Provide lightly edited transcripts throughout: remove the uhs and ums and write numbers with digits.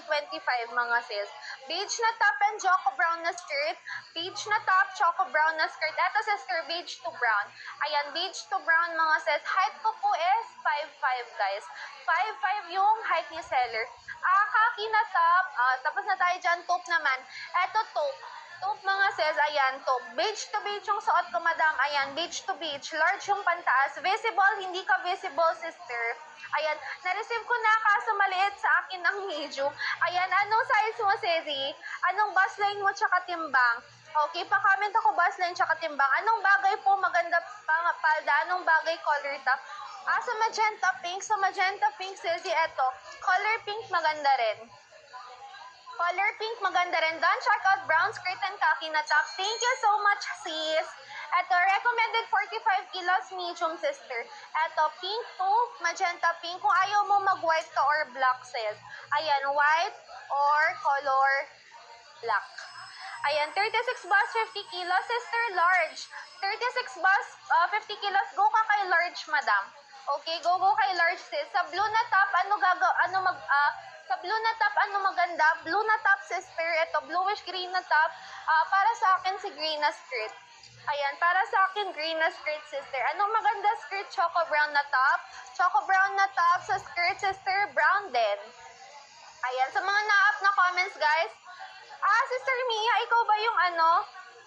30-25 mga sis. Beige na top and choco brown na skirt. Beige na top, choco brown na skirt. Eto sister, beige to brown. Ayan, beige to brown mga sis. Height ko po is 5'5 guys. 5'5 yung height ni seller. Kaki na top. Tapos na tayo dyan, taupe naman. Eto taupe. Taupe mga sis, ayan, taupe. Beige to beige yung suot ko, madam. Ayan, beige to beige. Large yung pantaas. Visible, hindi ka visible, sister. Ayan, na-receive ko na kaso maliit sa akin ng medium. Ayan, anong size mo, Sezi? Anong busline mo tsaka timbang? Okay, pa-comment ako busline tsaka timbang. Anong bagay po maganda palda? Anong bagay color top? Sa magenta pink, Sezi, eto. Color pink maganda rin. Color pink maganda rin. Don't check out brown skirt and khaki na top. Thank you so much, sis. Ito, recommended 45 kilos medium, sister. Ito, pink to magenta pink. Kung ayaw mo mag-white ka or black, sis. Ayan, white or color black. Ayan, 36 bus, 50 kilos, sister, large. 36 bus, 50 kilos, go ka kay large, madam. Okay, go kay large, sis. Sa blue na top, sa blue na top, ano maganda? Blue na top, sister. Ito, bluish green na top. Para sa akin, si green na skirt. Ayan, para sa akin, green na skirt, sister. Anong maganda skirt? Choco brown na top. Choco brown na top sa skirt, sister. Brown din. Ayan, sa mga na-up na comments, guys. Sister Mia, ikaw ba yung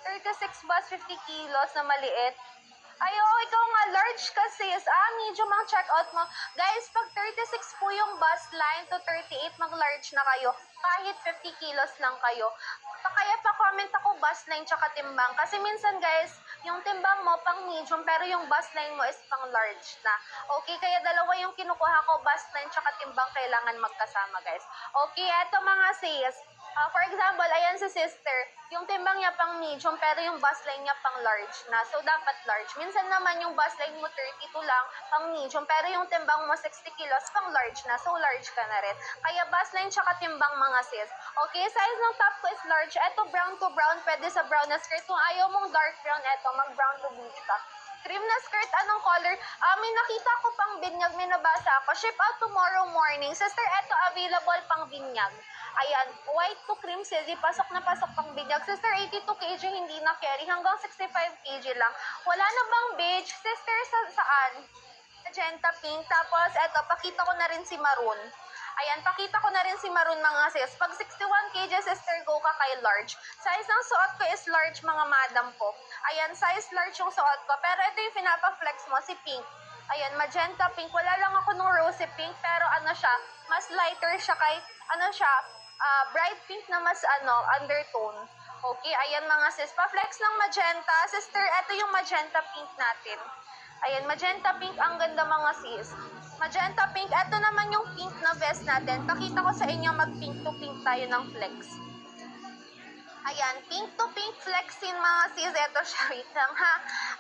36 bus, 50 kilos na maliit? Ikaw nga, large kasi. Medium ang check-out mo. Guys, pag 36 po yung bust line to 38, mag-large na kayo. Kahit 50 kilos lang kayo. Kaya pa-comment ako bust line tsaka timbang. Kasi minsan, guys, yung timbang mo pang medium, pero yung bust line mo is pang large na. Okay, kaya dalawa yung kinukuha ko, bust line tsaka timbang, kailangan magkasama, guys. Okay, eto mga sis. For example, ayan si sister, yung timbang niya pang medium, pero yung bust line niya pang large na. So, dapat large. Minsan naman yung bust line mo 32 lang, pang medium, pero yung timbang mo 60 kilos, pang large na. So, large ka na rin. Kaya bust line tsaka timbang mga sis. Okay, size ng top ko is large. Eto, brown to brown, pwede sa brown na skirt. Kung ayaw mong dark brown, eto, mag-brown to beige ka. Cream na skirt, anong color? May nakita ko pang binyag, may nabasa ako. Ship out tomorrow morning. Sister, eto, available pang binyag. Ayan, white to cream, Sezi, pasok na pasok pang binyag. Sister, 82 kg, hindi na carry. Hanggang 65 kg lang. Wala na bang beige? Sister, saan? Magenta pink. Tapos, eto, pakita ko na rin si maroon. Ayan, pakita ko na rin si maroon mga sis. Pag 61 kg, sister, go ka kay large. Size ng suot ko is large, mga madam ko. Ayan, size large yung suot ko. Pero ito yung pinapa-flex mo, si pink. Ayan, magenta pink. Wala lang ako nung rosy pink, pero siya, mas lighter siya kay, bright pink na mas undertone. Okay, ayan mga sis. Pa-flex ng magenta. Sister, ito yung magenta pink natin. Ayan, magenta pink, ang ganda mga sis. Magenta pink, ito naman yung pink na vest natin. Pakita ko sa inyo, mag-pink to pink tayo ng flex. Ayan, pink to pink flexin mga sis. Ito siya, wait lang ha.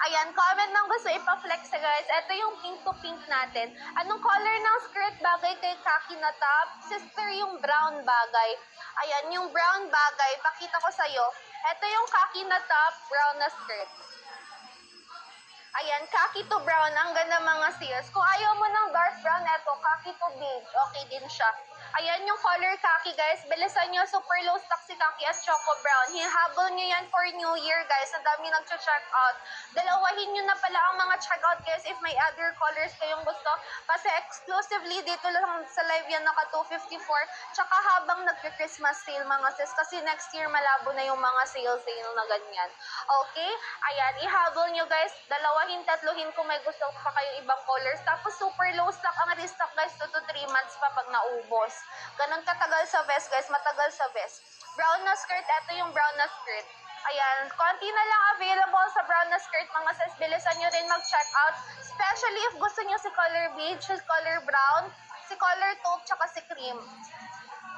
Ayan, comment nang gusto ipa-flex guys. Ito yung pink to pink natin. Anong color ng skirt bagay kay khaki na top? Sister, yung brown bagay. Ayan, yung brown bagay. Pakita ko sa'yo. Ito yung khaki na top, brown na skirt. Ayan, khaki to brown. Ang ganda mga sis. Kung ayaw mo ng dark brown, eto, khaki to beige. Okay din siya. Ayan yung color khaki, guys. Bilisan nyo. Super low stock si khaki as choco brown. Hihabol nyo yan for New Year, guys. Ang dami nag-check out. Dalawahin nyo na pala ang mga check out, guys, if may other colors kayong gusto. Kasi exclusively dito lang sa live yan naka 254. Tsaka habang nag-Christmas sale, mga sis. Kasi next year malabo na yung mga sale na ganyan. Okay? Ayan, ihabol nyo, guys. Dalawahin, tatluhin kung may gusto pa kayong ibang colors. Tapos super low stock ang restock, guys. 2 to 3 months pa pag naubos. Ganun katagal sa vest, guys. Matagal sa vest. Brown na skirt. Ito yung brown na skirt. Ayan. Konti na lang available sa brown na skirt, mga sis. Bilisan nyo rin mag-check out. Especially if gusto nyo si color beige, si color brown, si color taupe, tsaka si cream.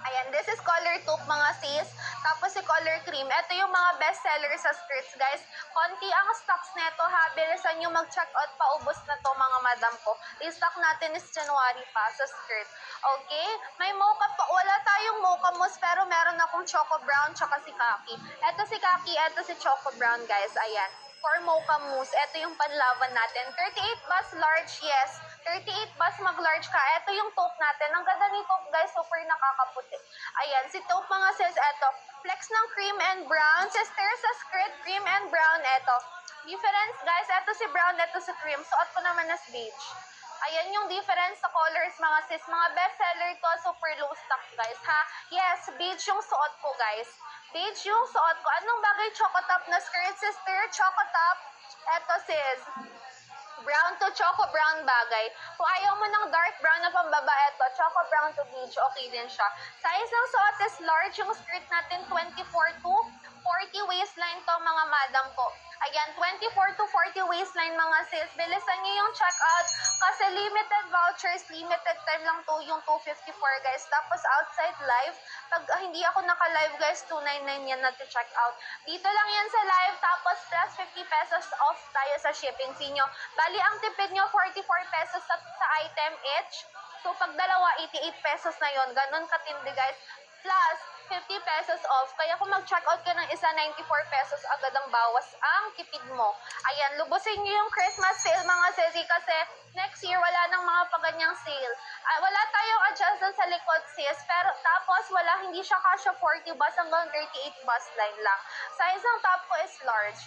Ayan, this is color taupe mga sis. Tapos si color cream. Ito yung mga best seller sa skirts, guys. Konti ang stocks neto ha. Bilisan nyo mag-check out. Paubos na to mga madam ko. Restock natin is January pa sa skirt. Okay? May mocha pa. Wala tayong mocha mousse pero meron akong choco brown tsaka si khaki. Ito si khaki, ito si choco brown, guys. Ayan. For mocha mousse, ito yung panlaban natin. 38 bus large, yes. 38 bus mag-large ka. Ito yung taupe natin. Ang ganda ni taupe guys, super nakakaputi. Ayan, si taupe mga sis, eto. Flex ng cream and brown. Sister, sa skirt, cream and brown, eto. Difference guys, eto si brown, eto si cream. Suot ko naman as beige. Ayan yung difference sa colors mga sis. Mga bestseller to, super low stock guys ha. Yes, beige yung suot ko guys. Beige yung suot ko. Anong bagay choco top na skirt sister? Choco top. Eto sis. Brown to choco brown bagay. Kung ayaw mo ng dark brown na pambaba, eto, choco brown to beige, okay din siya. Size ng suot is large. Yung skirt natin, 24 to 40 waistline to mga madam ko. Ayan, 24 to 40 waistline mga sis. Bilisan nyo yung checkout kasi limited vouchers, limited time lang to yung 254 guys. Tapos outside live, pag hindi ako naka-live guys, 299 yan na to check out. Dito lang yan sa live, tapos plus 50 pesos off tayo sa shipping fee nyo. Bali, ang tipid nyo, 44 pesos sa item each. So, pag dalawa, 88 pesos na yon. Ganon katindi guys. Plus, 50 pesos off. Kaya kung mag-check out ka ng isa, 94 pesos agad ang bawas ang tipid mo. Ayan, lubusin nyo yung Christmas sale mga sesi kasi next year wala nang mga paganyang sale. Wala tayong adjustment sa likod sis, pero tapos wala, hindi siya kasha 40 bus hanggang 38 bus line lang. Size ng top ko is large.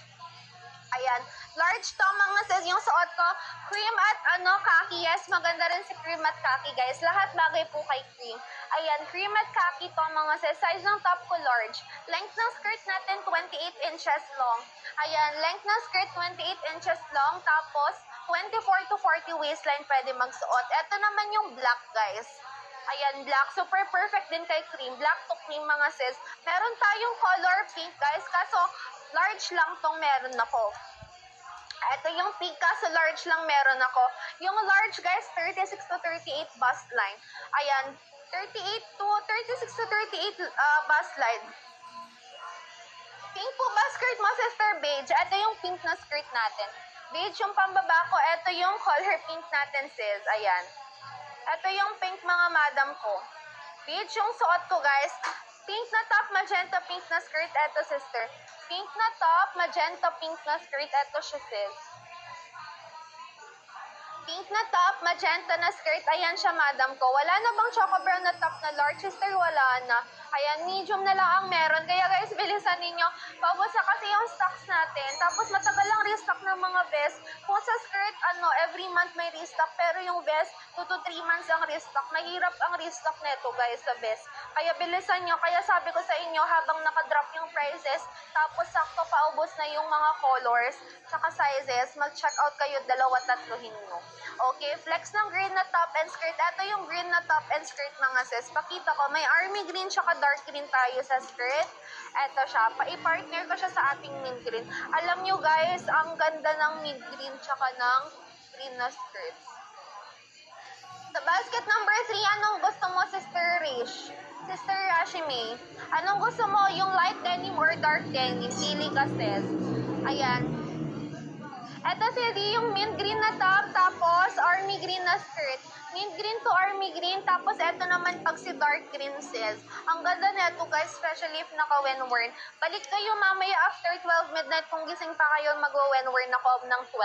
Ayan, large to mga sis, yung suot ko, cream at khaki. Yes, maganda rin si cream at khaki guys. Lahat bagay po kay cream. Ayan, cream at khaki to mga sis. Size ng top ko large. Length ng skirt natin 28 inches long. Ayan, length ng skirt 28 inches long. Tapos 24 to 40 waistline pwede magsuot. Ito naman yung black guys. Ayan, black. Super perfect din kay cream. Black to cream mga sis. Meron tayong color pink guys. Kaso large lang tong meron ako. Ito yung pink, kaso large lang meron ako. Yung large guys, 36 to 38 bust line. Ayan, 36 to 38 bust line. Pink po ba skirt mo, sister? Beige. Ito yung pink na skirt natin. Beige yung pambaba ko. Ito yung color pink natin, sis. Ayan. Ito yung pink mga madam ko. Beige yung suot ko, guys. Pink na top, magenta pink na skirt. Ito, sister. Pink na top, magenta pink na skirt. Ito siya, sis. Pink na top, magenta na skirt. Ayan siya, madam ko. Wala na bang choco brown na top na large, sister? Wala na. Ayan, medium na lang ang meron. Kaya guys, bilisan ninyo. Paubos na kasi yung stocks natin. Tapos matagal lang restock ng mga vest. Kung sa skirt, every month may restock. Pero yung vest, 2 to 3 months ang restock. Mahirap ang restock neto guys sa vest. Kaya bilisan nyo. Kaya sabi ko sa inyo, habang nakadrop yung prices, tapos sakto paubos na yung mga colors, saka sizes, mag-check out kayo, 2-3 nyo. Okay, flex ng green na top and skirt. Ito yung green na top and skirt mga sis. Pakita ko, may army green tsaka dark green tayo sa skirt. Ito siya, pa-partner ko siya sa ating mint green. Alam nyo guys, ang ganda ng mint green tsaka ng green na skirt. Sa basket number 3, anong gusto mo, Sister Rish? Sister Rashimi, anong gusto mo? Yung light denim or dark denim? Pili ka, sis. Ayan. Ito si yung mint green na top, tapos army green na skirt. Mint green to army green, tapos ito naman pag si dark green sis. Ang ganda nito guys, especially if naka-when-worn. Balik kayo mamaya after 12 midnight kung gising pa kayo mag-when-worn ako ng 12.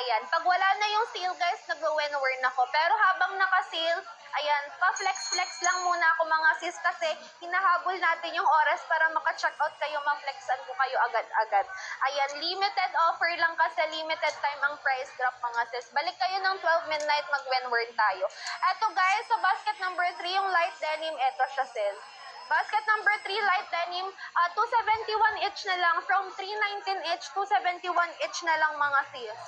Ayan, pag wala na yung sale guys, nag-when-worn ako. Pero habang naka-sale, ayan, pa-flex-flex lang muna ako mga sis kasi hinahabol natin yung oras para maka-check out kayo, ma-flexan ko kayo agad-agad. Ayan, limited offer lang kasi limited time ang price drop mga sis. Balik kayo ng 12 midnight, mag-when-worn tayo. Eto guys, sa basket number 3, yung light denim, eto siya sis. Basket number 3, light denim, 271 each na lang. From 319 each, 271 each na lang mga sis.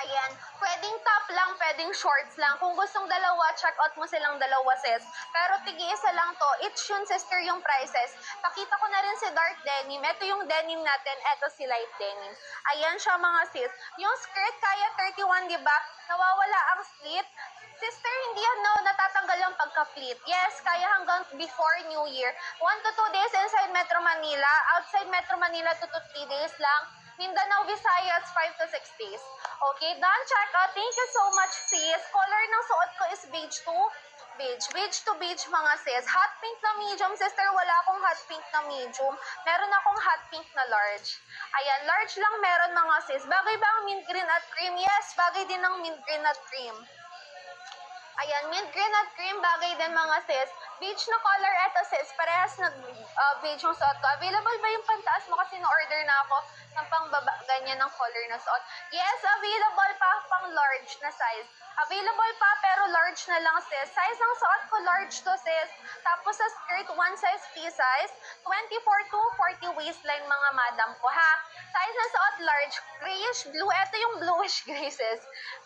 Ayan, pwedeng top lang, pwedeng shorts lang. Kung gustong dalawa, check out mo silang dalawa, sis. Pero tig-isa lang to. Each yun, sister, yung prices. Pakita ko na rin si dark denim. Ito yung denim natin. Ito si light denim. Ayan siya, mga sis. Yung skirt, kaya 31, di ba? Nawawala ang slit. Sister, hindi yan natatanggal yung pagka-fleet. Yes, kaya hanggang before New Year. 1 to 2 days inside Metro Manila. Outside Metro Manila, 2 to 3 days lang. Mindanao, Visayas, 5 to 6 days. Okay, done check out. Thank you so much, sis. Color ng suot ko is beige 2. beige. Beige to beige mga sis. Hot pink na medium, sister. Wala akong hot pink na medium. Meron akong hot pink na large. Ayan, large lang meron mga sis. Bagay ba ang mint green at cream? Yes, bagay din ang mint green at cream. Ayan, mint green at cream, bagay din mga sis. Beige na color, eto sis, parehas na beige yung suot ko. Available ba yung pantaas mo? Kasi na-order na ako ng pangbaba, ganyan ng color na suot. Yes, available pa pang large na size. Available pa pero large na lang sis. Size ng suot ko, large to sis. Tapos sa skirt, one size free size. 24 to 40 waistline mga madam ko ha. Size ng suot, large. Grayish blue, eto yung bluish gray sis.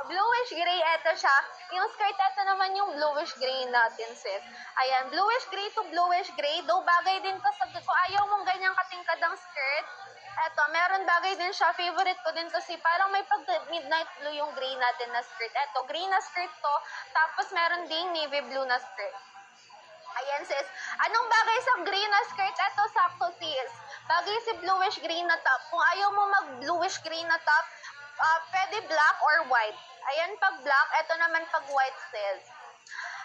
Bluish gray, eto siya. Yung skirt, eto naman yung bluish gray natin sis. Ayan, bluish gray to bluish gray. Though bagay din to sa, kung ayaw mong ganyang katingkadang skirt, eto, meron bagay din siya. Favorite ko din to si, parang may pag midnight blue yung gray natin na skirt. Eto, gray na skirt to. Tapos meron ding navy blue na skirt. Ayan sis. Anong bagay sa gray na skirt? Eto, sakto sis. Bagay si bluish gray na top. Kung ayaw mo mag bluish gray na top, pwede black or white. Ayan pag black, eto naman pag white sis.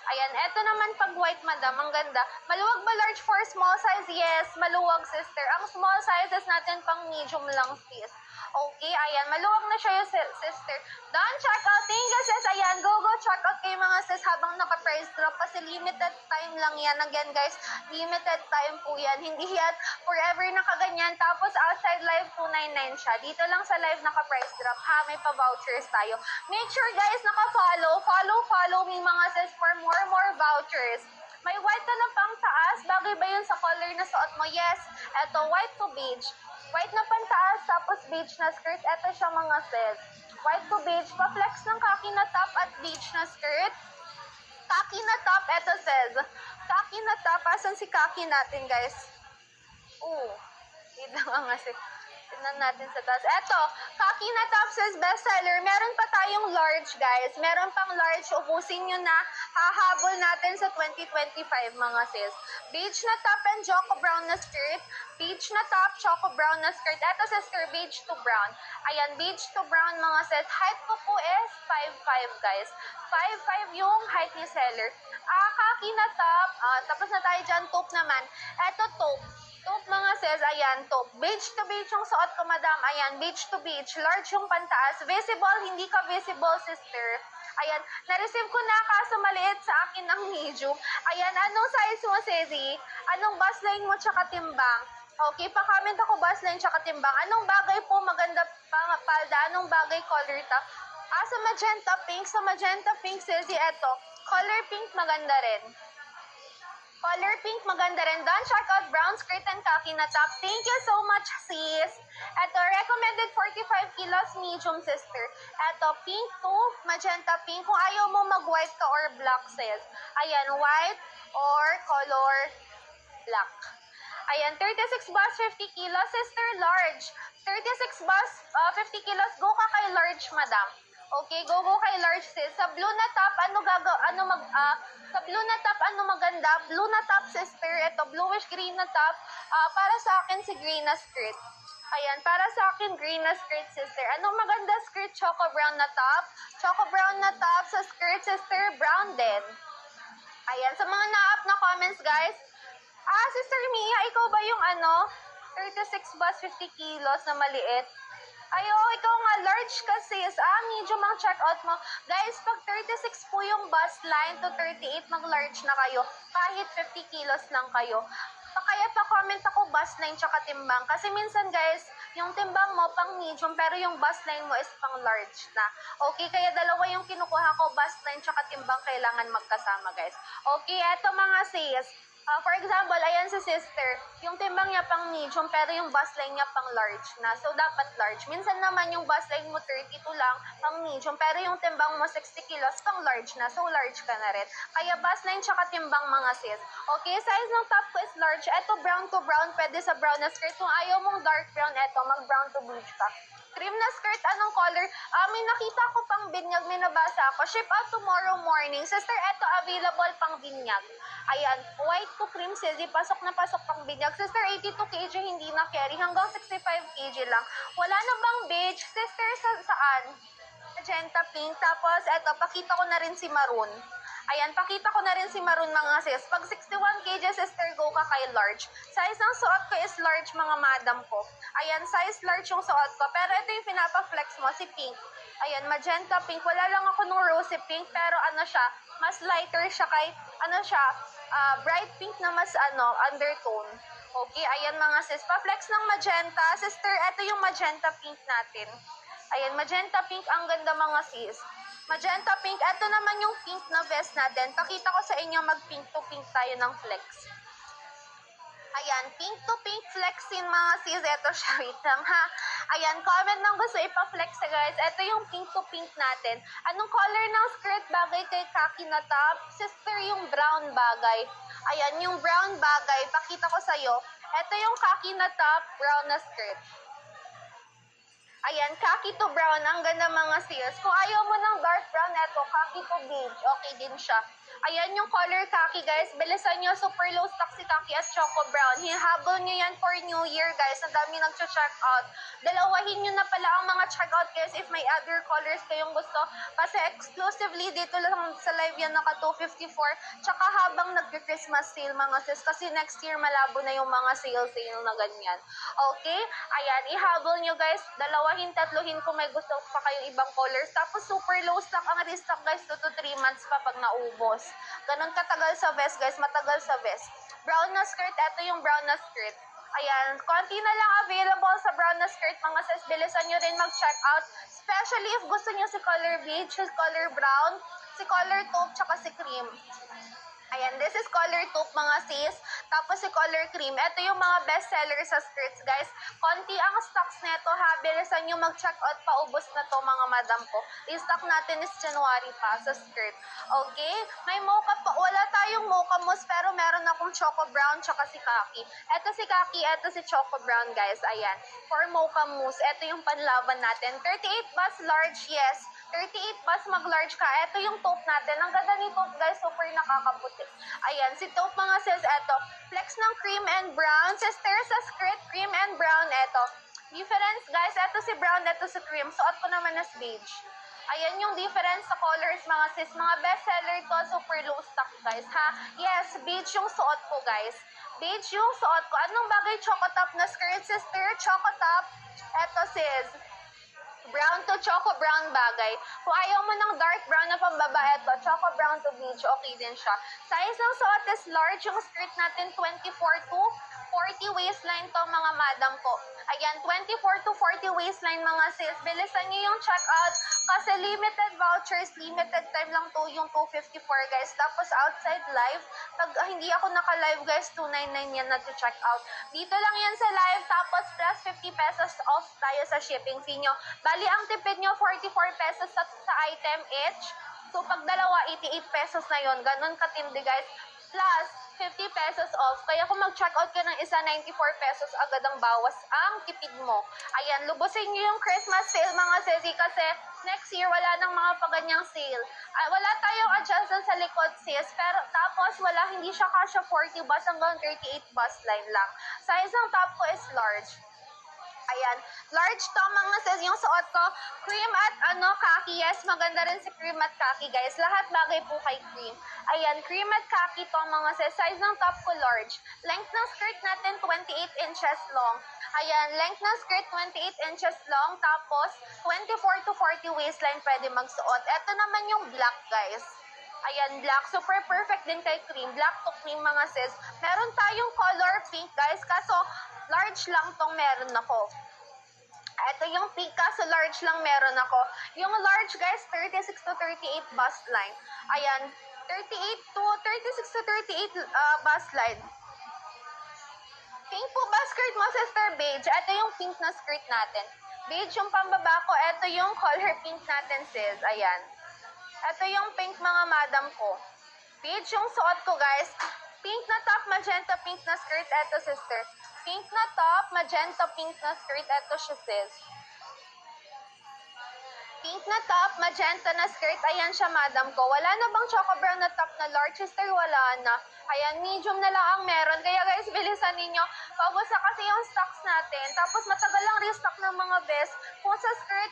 Ayan, eto naman pag white madam, ang ganda. Maluwag ba large for small size? Yes, maluwag sister. Ang small sizes natin pang medium lang sis. Okay, ayan, maluwag na siya yung sister. Done, check out. Thank you sis. Ayan, go check out kayo mga sis habang naka-price drop kasi limited time lang yan. Again guys, limited time po yan. Hindi yan forever nakaganyan. Tapos outside live 299 siya. Dito lang sa live naka-price drop ha, may pa-vouchers tayo. Make sure guys, naka-follow. Follow me mga sis for more vouchers. May white na lang pang taas. Bagay ba yun sa color na suot mo? Yes. Eto, white to beige. White na pantaas, tapos beige na skirt. Eto siya mga sis. White to beige. Pa-flex ng khaki na top at beige na skirt. Khaki na top. Eto sis. Khaki na top. Asan si khaki natin guys? Wait lang nga sis. Tignan natin sa taas. Eto, khaki na top sis, bestseller. Meron pa tayong large, guys. Meron pang large. Ubusin nyo na. Hahabol natin sa 2025, mga sis. Beige na top and choco brown na skirt. Beige na top, choco brown na skirt. Eto, sister, beige to brown. Ayan, beige to brown, mga sis. Height ko po is 5'5", guys. 5'5" yung height ni seller. Khaki na top. Tapos na tayo dyan. Taupe naman. Eto, taupe. Taupe mga sis, ayan, taupe. Beige to beige yung suot ko, madam. Ayan, beige to beige. Large yung pantaas. Visible, hindi ka visible, sister. Ayan, na-receive ko na kaso maliit sa akin ng medium. Ayan, anong size mo, Sezi? Anong bust line mo tsaka timbang? Okay, pa-comment ako bust line tsaka timbang. Anong bagay po maganda palda? Anong bagay color top? Sa magenta pink, Sezi, eto. Color pink maganda rin. Color pink, maganda rin. Done, check out brown skirt and khaki na top. Thank you so much, sis. Ito, recommended 45 kilos medium, sister. Ito, pink to magenta pink. Kung ayaw mo mag-white ka or black, sis. Ayan, white or color black. Ayan, 36 bus, 50 kilos, sister, large. 36 bus, 50 kilos, go ka kay large, madam. Okay, go kay large sis. Sa blue na top, sa blue na top, ano maganda? Blue na top, sister. Ito, bluish green na top. Para sa akin, si green na skirt. Ayan, para sa akin, green na skirt, sister. Anong maganda skirt? Choco brown na top. Choco brown na top sa skirt, sister. Brown din. Ayan, sa mga na-up na comments, guys. Sister Mia, ikaw ba yung 36 bus, 50 kilos na maliit? Ikaw nga, large kasi. Medium ang check-out mo. Guys, pag 36 po yung bust line to 38, mag-large na kayo. Kahit 50 kilos lang kayo. Kaya pa-comment ako bust line tsaka timbang. Kasi minsan, guys, yung timbang mo pang medium, pero yung bust line mo is pang large na. Okay, kaya dalawa yung kinukuha ko, bust line tsaka timbang, kailangan magkasama, guys. Okay, eto mga sis. For example, ayan si sister, yung timbang niya pang medium, pero yung bust line niya pang large na. So, dapat large. Minsan naman yung bust line mo 32 lang, pang medium, pero yung timbang mo 60 kilos, pang large na. So, large ka na rin. Kaya bust line tsaka timbang mga sis. Okay, size ng top ko is large. Eto, brown to brown, pwede sa brown na skirt. Kung ayaw mong dark brown, eto, mag-brown to beige ka. Cream na skirt, anong color? May nakita ko pang binyag, may nabasa ako. Ship out tomorrow morning. Sister, eto, available pang binyag. Ayan, white to cream, Sezi, pasok na pasok pang binyag. Sister, 82 kg, hindi na carry. Hanggang 65 kg lang. Wala na bang beige? Sister, saan? Magenta pink. Tapos, eto, pakita ko na rin si maroon. Ayan, pakita ko na rin si Maroon mga sis. Pag 61 kg, sister, go ka kay large. Size ng suot ko is large mga madam ko. Ayan, size large yung suot ko. Pero ito yung pinapa-flex mo, si pink. Ayan, magenta pink. Wala lang ako nung rosy pink, pero ano siya, mas lighter siya kay, ano siya, bright pink na mas undertone. Okay, ayan mga sis. Pa-flex ng magenta. Sister, ito yung magenta pink natin. Ayan, magenta pink, ang ganda mga sis. Magenta pink, ito naman yung pink na vest natin. Pakita ko sa inyo, mag-pink to pink tayo ng flex. Ayan, pink to pink flexin mga sis. Ito siya, wait lang ha. Ayan, comment nang gusto ipa-flex guys. Ito yung pink to pink natin. Anong color ng skirt bagay kay khaki na top? Sister, yung brown bagay. Ayan, yung brown bagay, pakita ko sa'yo. Ito yung khaki na top, brown na skirt. Ayan, khaki to brown. Ang ganda mga sis. Kung ayaw mo ng dark brown, eto, khaki to beige. Okay din siya. Ayan yung color khaki, guys. Bilisan nyo. Super low stock si khaki at choco brown. Hihabol nyo yan for New Year, guys. Ang dami nag-check out. Dalawahin nyo na pala ang mga check out, guys, if may other colors kayong gusto. Kasi exclusively dito lang sa live yan naka 254. Tsaka habang nag-Christmas sale, mga sis. Kasi next year malabo na yung mga sale na ganyan. Okay? Ayan, ihabol nyo, guys. Dalawahin, tatluhin kung may gusto pa kayong ibang colors. Tapos super low stock ang restock, guys. 2 to 3 months pa pag naubos. Ganon katagal sa vest, guys. Matagal sa vest. Brown na skirt. Ito yung brown na skirt. Ayan, konti na lang available sa brown na skirt, mga sis. Bilisan nyo rin mag-check out. Especially if gusto nyo si color beige, si color brown, si color taupe, tsaka si cream. Ayan, this is color taupe mga sis. Tapos si color cream. Ito yung mga best seller sa skirts, guys. Konti ang stocks neto ha. Bilisan nyo mag-check out. Paubos na to mga madam ko. Restock natin is January pa sa skirt. Okay? May mocha pa. Wala tayong mocha mousse pero meron akong choco brown tsaka si khaki. Ito si khaki, ito si choco brown, guys. Ayan. For mocha mousse, ito yung panlaban natin. 38 bus large, yes. 38 bus mag-large ka. Ito yung taupe natin. Ang ganda ni taupe, guys. Super nakakaputi. Ayan, si taupe mga sis, eto. Flex ng cream and brown. Sister, sa skirt, cream and brown, eto. Difference, guys. Eto si brown, eto si cream. Suot ko naman as beige. Ayan yung difference sa colors, mga sis. Mga best seller to, super low stock, guys, ha? Yes, beige yung suot ko, guys. Beige yung suot ko. Anong bagay choco top na skirt, sister? Choco top. Eto, sis. Brown to choco brown bagay. Kung ayaw mo ng dark brown na pambaba, ito, choco brown to beige, okay din siya. Size ng suot is large. Yung skirt natin, 24 to 40 waistline to, mga madam ko. Ayan, 24 to 40 waistline, mga sis. Bilisan nyo yung check out kasi limited vouchers, limited time lang to yung 254, guys. Tapos outside live, pag hindi ako naka-live, guys, 299 yan na to check out. Dito lang yan sa live, tapos plus 50 pesos off tayo sa shipping fee nyo. Bali, ang tipid nyo, 44 pesos sa item each. So, pag dalawa, 88 pesos na yon. Ganon katindi, guys. Plus, 50 pesos off. Kaya kung mag-check out ka ng isa, 94 pesos agad ang bawas ang tipid mo. Ayan, lubusin nyo yung Christmas sale, mga sesi, kasi next year, wala nang mga paganyang sale. Wala tayong adjustment sa likod, sis. Pero tapos, hindi siya kasha 40 bus hanggang 38 bus line lang. Size ng top ko is large. Ayan, large to mga sis, yung suot ko, cream at khaki. Yes, maganda rin si cream at khaki, guys. Lahat bagay po kay cream. Ayan, cream at khaki to mga sis. Size ng top ko, large. Length ng skirt natin, 28 inches long. Ayan, length ng skirt, 28 inches long. Tapos, 24 to 40 waistline pwede magsuot. Ito naman yung black, guys. Ayan, black. Super perfect din kay cream. Black to cream, mga sis. Meron tayong color pink, guys. Kaso, large lang tong meron ako. Ito yung pink, kaso large lang meron ako. Yung large, guys, 36 to 38 bust line. Ayan, 36 to 38 bust line. Pink po ba skirt mo, sister? Beige. Ito yung pink na skirt natin. Beige yung pambaba ko. Ito yung color pink natin, sis. Ayan. Ito yung pink, mga madam ko. Beige yung suot ko, guys. Pink na top, magenta pink na skirt. Ito, sister. Pink na top, magenta pink na skirt. Ito siya, sis. Pink na top, magenta na skirt. Ayan siya, madam ko. Wala na bang choco brown na top na large, sister? Wala na. Ayan, medium na lang ang meron. Kaya guys, bilisan ninyo. Paubos na kasi yung stocks natin. Tapos matagal lang restock ng mga vest. Kung sa skirt,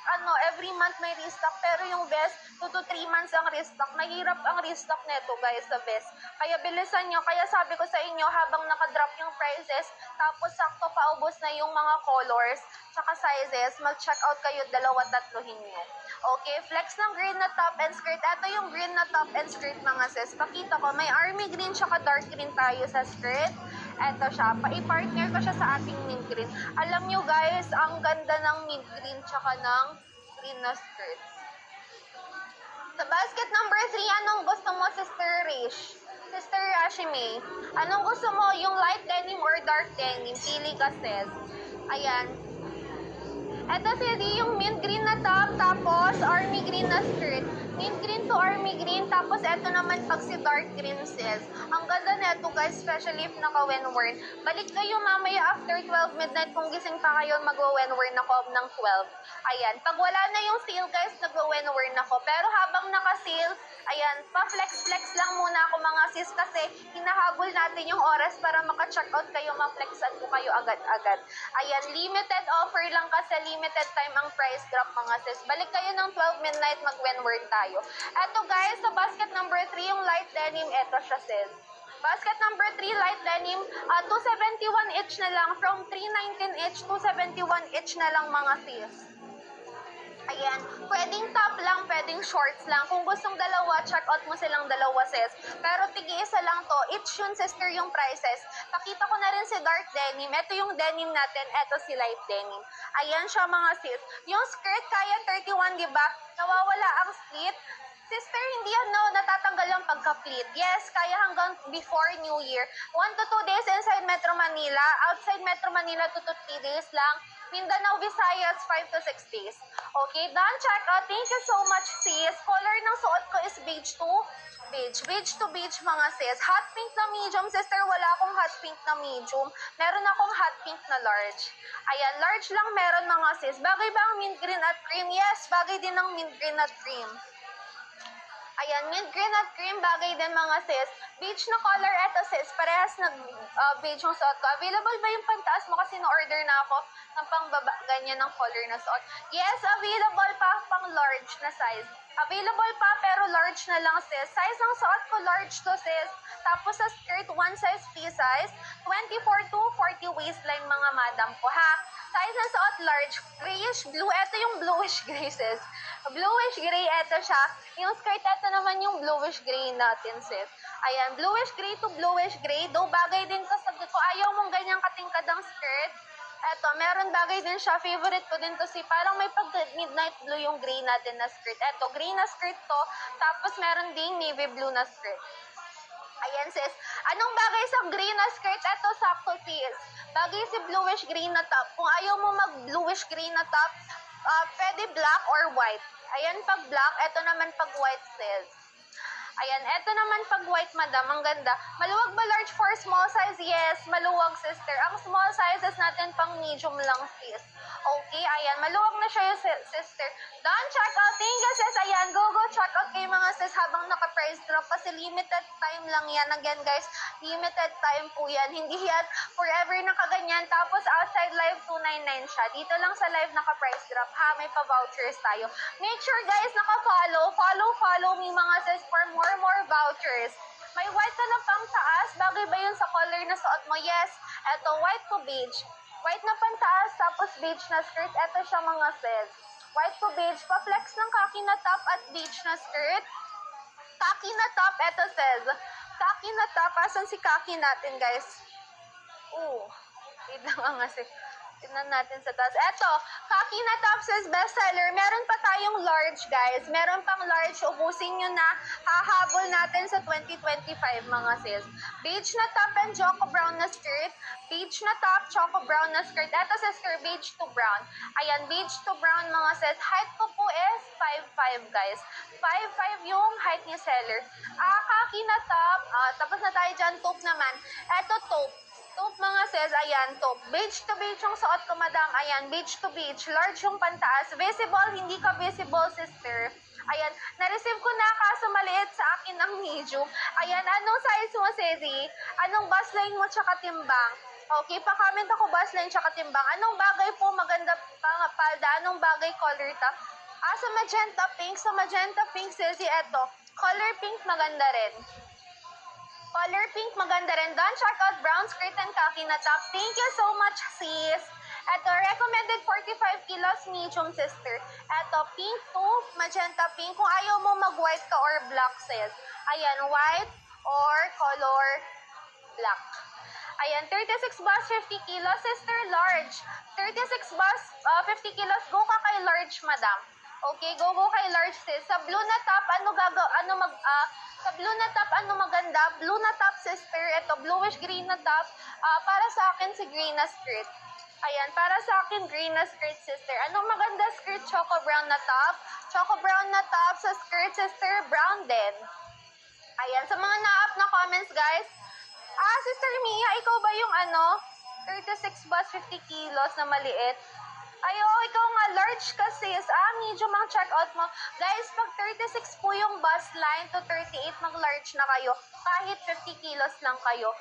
every month may restock. Pero yung vest, 2 to 3 months ang restock. Mahirap ang restock neto guys sa vest. Kaya bilisan nyo. Kaya sabi ko sa inyo, habang nakadrop yung prices, tapos sakto paubos na yung mga colors, tsaka sizes, mag-check out kayo, 2-3 nyo. Okay, flex ng green na top and skirt. Ito yung green na top and skirt mga sis. Pakita ko, may army green tsaka dark green tayo sa skirt. Ito siya, i-partner ko siya sa ating mint green. Alam nyo guys, ang ganda ng mint green tsaka ng green na skirt. Sa basket number 3, anong gusto mo, Sister Rish? Sister Rashimi, anong gusto mo? Yung light denim or dark denim? Pili ka, sis. Ayan. Ito si yung mint green na top, tapos army green na skirt. Mint green to army green, tapos ito naman pag si dark green sis. Ang ganda nito guys, especially if naka-when-worn. Balik kayo mamaya after 12 midnight kung gising pa kayo, mag-when-worn ako ng 12. Ayan, pag wala na yung sale guys, nag-when-worn ako. Pero habang naka-sale, ayan, pa-flex-flex lang muna ako mga sis kasi hinahabol natin yung oras para maka-check out kayo, ma-flexan ko kayo agad-agad. Ayan, limited offer lang kasi limited time ang price drop mga sis. Balik kayo ng 12 midnight, mag-when-worn tayo. Eto guys, sa basket number 3, yung light denim, eto siya sis. Basket number 3, light denim, 271 each na lang. From 319 each, 271 each na lang mga sis. Ayan, pwedeng top lang, pwedeng shorts lang. Kung gustong dalawa, check out mo silang dalawa, sis. Pero tig-isa lang to. Each yun, sister, yung prices. Pakita ko na rin si dark denim. Ito yung denim natin. Ito si light denim. Ayan siya, mga sis. Yung skirt, kaya 31, di ba? Nawawala ang slit. Sister, hindi natatanggal yung pagka-pleat. Yes, kaya hanggang before New Year. 1 to 2 days inside Metro Manila. Outside Metro Manila, 2 to 3 days lang. Mindanao, Visayas, 5 to 6 days. Okay, done check out. Thank you so much, sis. Color ng suot ko is beige to beige. Beige to beige, mga sis. Hot pink na medium, sister. Wala akong hot pink na medium. Meron akong hot pink na large. Ayan, large lang meron, mga sis. Bagay ba ang mint green at cream? Yes, bagay din ang mint green at cream. Ayan, mint green at cream, bagay din mga sis. Beige na color, eto sis, parehas na beige yung suot ko. Available ba yung pantaas mo? Kasi na-order na ako ng pangbaba, ganyan ng color na suot. Yes, available pa pang large na size. Available pa pero large na lang sis. Size ng suot ko, large to sis. Tapos sa skirt, one size free size. 24 to 40 waistline mga madam ko ha. Size ng suot, large. Grayish blue, eto yung bluish gray sis. Bluish gray, eto siya. Yung skirt, eto naman yung bluish gray natin sis. Ayan, bluish gray to bluish gray. Though bagay din to sa ko. Ayaw mong ganyang katingkadang skirt. Eto, meron bagay din siya. Favorite ko din to si parang may pag midnight blue yung gray natin na skirt. Eto, gray na skirt to. Tapos meron ding navy blue na skirt. Ayan sis. Anong bagay sa gray na skirt? Eto, sakto sis. Bagay si bluish gray na top. Kung ayaw mo mag bluish gray na top, pwede black or white. Ayan pag black, eto naman pag white sis. Ayan, eto naman pag white madam, ang ganda. Maluwag ba large for small size? Yes, maluwag sister. Ang small sizes natin pang medium lang sis. Okay, ayan, maluwag na siya yung sister. Done check out. Thank you sis. Ayan, go check out kayo mga sis habang naka-price drop kasi limited time lang yan. Again guys, limited time po yan. Hindi yan forever nakaganyan. Tapos outside live 299 siya. Dito lang sa live naka-price drop ha. May pa-vouchers tayo. Make sure guys naka-follow. Follow me mga sis for more vouchers. May white ka na pang taas. Bagay ba yun sa color na suot mo? Yes. Eto, white to beige. White na pantaas, tapos beige na skirt. Eto siya mga sis. White to beige. Pa-flex ng khaki na top at beige na skirt. Khaki na top. Eto sis. Khaki na top. Asan si khaki natin guys? Wait lang nga sis. Tignan natin sa taas. Eto, khaki na top sis bestseller. Meron pa tayong large guys. Meron pang large. Ubusin nyo na. Hahabol natin sa 2025 mga sis. Beige na top and choco brown na skirt. Beige na top, choco brown na skirt. Eto sister, beige to brown. Ayan, beige to brown mga sis. Height ko po is 5'5 guys. 5'5 yung height ni seller. Khaki na top. Tapos na tayo dyan. Taupe naman. Eto taupe. Taupe mga sis, ayan, taupe. Beige to beige yung suot ko, madam. Ayan, beige to beige. Large yung pantaas. Visible, hindi ka visible, sister. Ayan, na-receive ko na kaso maliit sa akin ang medium. Ayan, anong size mo, Cezi? Anong bust line mo tsaka timbang? Okay, pa-comment ako bust line tsaka timbang. Anong bagay po maganda palda? Anong bagay color top? Sa magenta pink, Cezi, eto. Color pink maganda rin. Color pink maganda rin. Don't check out brown skirt and khaki na top. Thank you so much, sis. Ito, recommended 45 kilos medium, sister. Ito, pink to magenta pink. Kung ayaw mo mag-white ka or black, sis. Ayan, white or color black. Ayan, 36 bus, 50 kilos, sister, large. 36 bus, 50 kilos, go ka kay large, madam. Okay, go kay large, sis. Sa blue na top, sa blue na top, ano maganda? Blue na top, sister. Ito, bluish green na top. Para sa akin, si green na skirt. Ayan, para sa akin, green na skirt, sister. Anong maganda skirt? Choco brown na top. Choco brown na top sa skirt, sister. Brown din. Ayan, sa mga na-up na comments, guys. Sister Mia, ikaw ba yung 36 bus, 50 kilos na maliit? Ikaw nga, large kasi. Medium ang check out mo. Guys, pag 36 po yung bust line to 38, mag-large na kayo. Kahit 50 kilos lang kayo.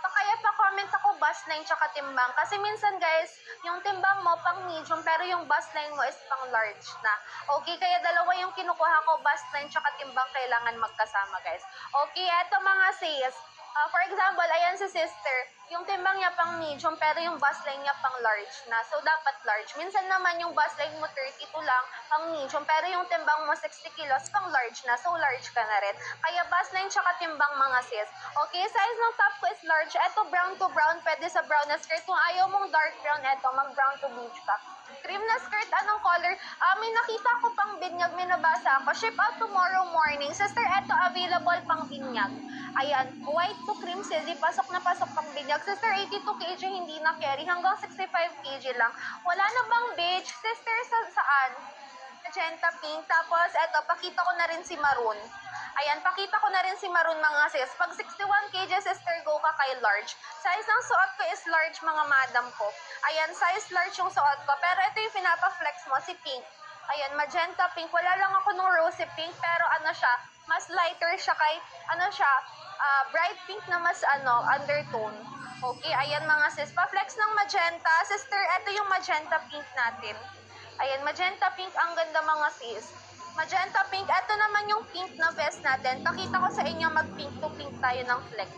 Kaya pa-comment ako bust line tsaka timbang. Kasi minsan, guys, yung timbang mo pang medium, pero yung bust line mo is pang large na. Okay, kaya dalawa yung kinukuha ko, bust line tsaka timbang, kailangan magkasama, guys. Okay, eto mga sis. For example, ayan si sister, yung timbang niya pang medium, pero yung bust line niya pang large na. So, dapat large. Minsan naman yung bust line mo 32 lang, pang medium, pero yung timbang mo 60 kilos, pang large na. So, large ka na rin. Kaya bust line tsaka timbang mga sis. Okay, size ng top ko is large. Eto, brown to brown, pwede sa brown na skirt. Kung ayaw mong dark brown, eto, mag-brown to beige ka. Cream na skirt, anong color? May nakita ko pang binyag, may nabasa ako. Ship out tomorrow morning. Sister, eto, available pang binyag. Ayan, white to cream silly, pasok na pasok pang binyag. Sister, 82 kg hindi na carry, hanggang 65 kg lang. Wala na bang beige? Sister, saan? Magenta pink. Tapos, eto, pakita ko na rin si maroon. Ayan, pakita ko na rin si maroon mga sis. Pag 61 kg, sister, go ka kay large. Size ng suot ko is large, mga madam ko. Ayan, size large yung suot ko. Pero ito yung pinapa-flex mo, si pink. Ayan, magenta pink. Wala lang ako nung rosy pink, pero siya, mas lighter siya kay, bright pink na mas undertone. Okay, ayan mga sis. Pa-flex ng magenta. Sister, ito yung magenta pink natin. Ayan, magenta pink, ang ganda mga sis. Magenta pink, ito naman yung pink na vest natin. Pakita ko sa inyo, mag-pink to pink tayo ng flex.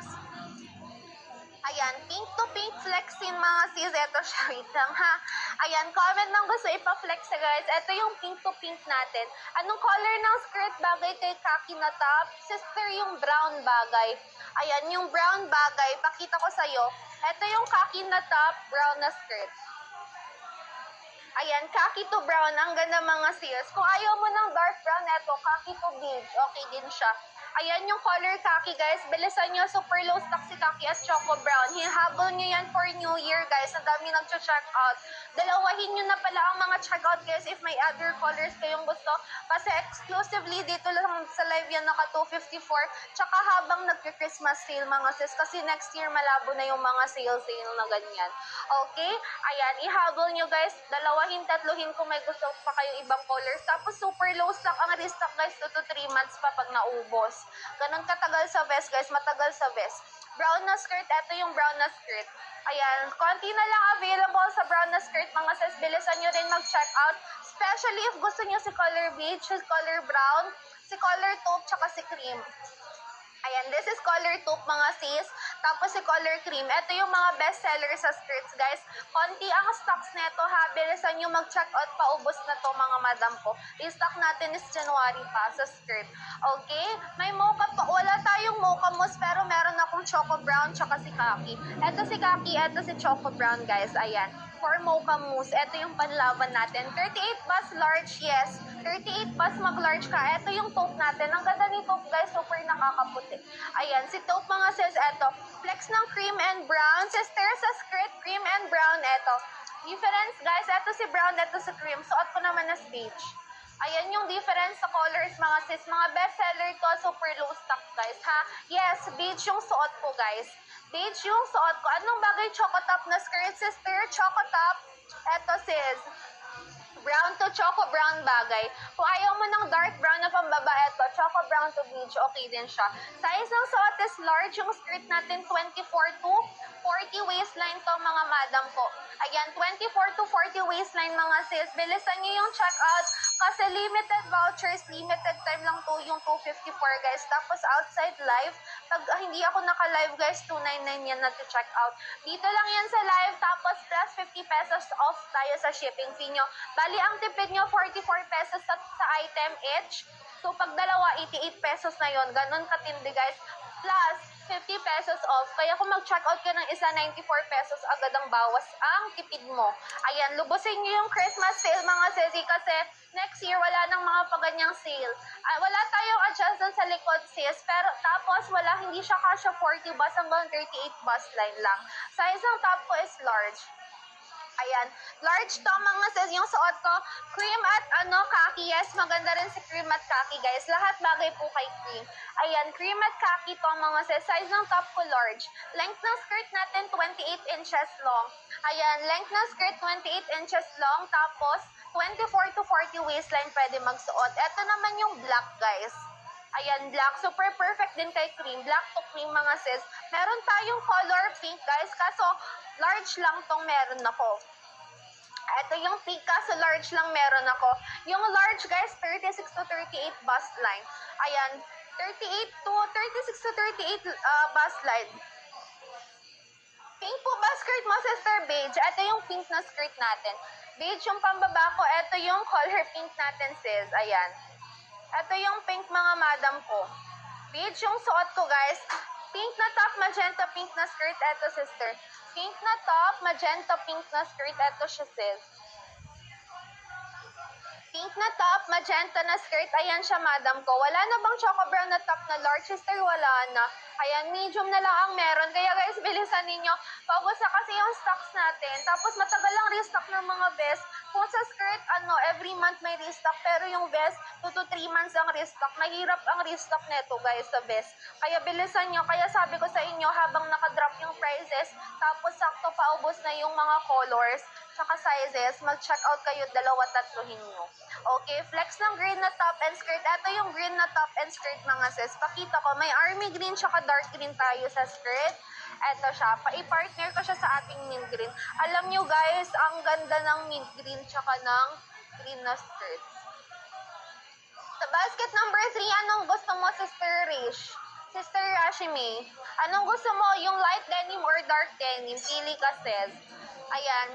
Ayan, pink to pink flexing mga sis. Ito siya, wait lang ha. Ayan, comment ng gusto ipa-flex guys. Ito yung pink to pink natin. Anong color ng skirt bagay kay khaki na top? Sister, yung brown bagay. Ayan, yung brown bagay. Pakita ko sa'yo. Ito yung khaki na top, brown na skirt. Ayan, khaki to brown. Ang ganda mga sis. Kung ayaw mo ng dark brown, eto, khaki to beige. Okay din siya. Ayan yung color khaki, guys. Bilisan nyo, super low stock si khaki at choco brown. Hihabol nyo yan for New Year, guys. Ang dami nag-check out. Dalawahin nyo na pala ang mga check out, guys, if may other colors kayong gusto. Kasi exclusively dito lang sa live yan, naka 254. Tsaka habang nag-Christmas sale, mga sis. Kasi next year, malabo na yung mga sale na ganyan. Okay? Ayan, ihabol nyo, guys. Dalawahin, tatluhin kung may gusto pa kayong ibang colors. Tapos super low stock ang restock, guys. 2 to 3 months pa pag naubos. Ganon katagal sa vest, guys. Matagal sa vest. Brown na skirt. Ito yung brown na skirt. Ayan. Konti na lang available sa brown na skirt. Mga sis, bilisan nyo rin mag-check out. Especially if gusto nyo si color beige, si color brown, si color taupe, tsaka si cream. Ayan, this is color taupe mga sis. Tapos si color cream. Ito yung mga best seller sa skirts, guys. Konti ang stocks neto ha. Bilisan nyo mag-check out. Paubos na to mga madam ko. I-stock natin is January pa sa skirt. Okay? May mocha pa. Wala tayong mocha mousse pero meron akong choco brown tsaka si khaki. Ito si khaki, ito si choco brown, guys. Ayan. For mocha mousse, ito yung panlaban natin. 38 bus large, yes. 38 bus mag-large ka. Ito yung taupe natin. Ang ganda ni taupe, guys. Super nakakaputi. Ayan, si taupe mga sis, ito. Flex ng cream and brown. Sister, sa skirt, cream and brown, ito. Difference, guys. Ito si brown, ito si cream. Suot ko naman na beige. Ayan yung difference sa colors, mga sis. Mga best seller to, super low stock, guys, ha? Yes, beige yung suot ko, guys. Beige yung suot ko. Anong bagay choco top na skirt, sister? Choco top. Eto, sis. brown to choco brown bagay. Kung ayaw mo ng dark brown na pambabae ito, choco brown to beige, okay din siya. Size ng suot is large. Yung skirt natin, 24 to 40 waistline to mga madam ko. Ayan, 24 to 40 waistline mga sis. Bilisan nyo yung checkout kasi limited vouchers, limited time lang to yung 254 guys. Tapos outside live, pag hindi ako naka-live guys, 299 yan na to check out. Dito lang yan sa live, tapos plus 50 pesos off tayo sa shipping fee nyo. Bali, ang tipid nyo, 44 pesos sa item each. So, pag dalawa, 88 pesos na yon. Ganon katindi guys. Plus, 50 pesos off. Kaya kung mag-checkout ka ng isa, 94 pesos agad ang bawas ang tipid mo. Ayan, lubusin nyo yung Christmas sale mga sesi kasi next year wala nang mga paganyang sale. Wala tayong adjustment sa likod sis, pero tapos hindi siya kasya 40 bus hanggang 38 bus line lang. Size ng top ko is large. Ayan, large to mga sis, yung suot ko, cream at khaki. Yes, maganda rin si cream at khaki guys. Lahat bagay po kay cream. Ayan, cream at khaki to mga sis. Size ng top ko large. Length ng skirt natin 28 inches long. Ayan, length ng skirt 28 inches long. Tapos 24 to 40 waistline pwede magsuot. Ito naman yung black guys. Ayan, black. Super perfect din kay cream. Black to cream mga sis. Meron tayong color pink guys. Kaso large lang tong meron ako. Ito yung pink, kaso large lang meron ako. Yung large guys, 36 to 38 bust line. Ayan, 36 to 38 bust line. Pink po ba skirt mo, sister? Beige. Ito yung pink na skirt natin. Beige yung pambaba ko. Ito yung color pink natin, sis. Ayan. Ito yung pink mga madam ko. Beige yung suot ko, guys. Pink na top, magenta pink na skirt. Ito, sister. Pink na top, magenta pink na skirt. Ito siya, sis. Pink na top, magenta na skirt. Ayan siya, madam ko. Wala na bang choco brown na top na large, sister? Wala na. Ayan, medium na lang ang meron. Kaya guys, bilisan ninyo. Paubos na kasi yung stocks natin. Tapos matagal lang restock ng mga vest. Kung sa skirt, every month may restock. Pero yung vest, 2 to 3 months ang restock. Mahirap ang restock neto guys sa vest. Kaya bilisan nyo. Kaya sabi ko sa inyo, habang nakadrop yung prices, tapos sakto paubos na yung mga colors, saka sizes, mag-check out kayo, dalawa-tatluhin nyo. Okay, flex ng green na top and skirt. Ito yung green na top and skirt mga sis. Pakita ko, may army green tsaka dark green tayo sa skirt. Ito siya, pa-partner ko siya sa ating mint green. Alam nyo guys, ang ganda ng mint green tsaka ng green na skirt. Sa basket number 3, anong gusto mo, Sister Rish? Sister Rashimi, anong gusto mo? Yung light denim or dark denim? Pili ka, sis. Ayan.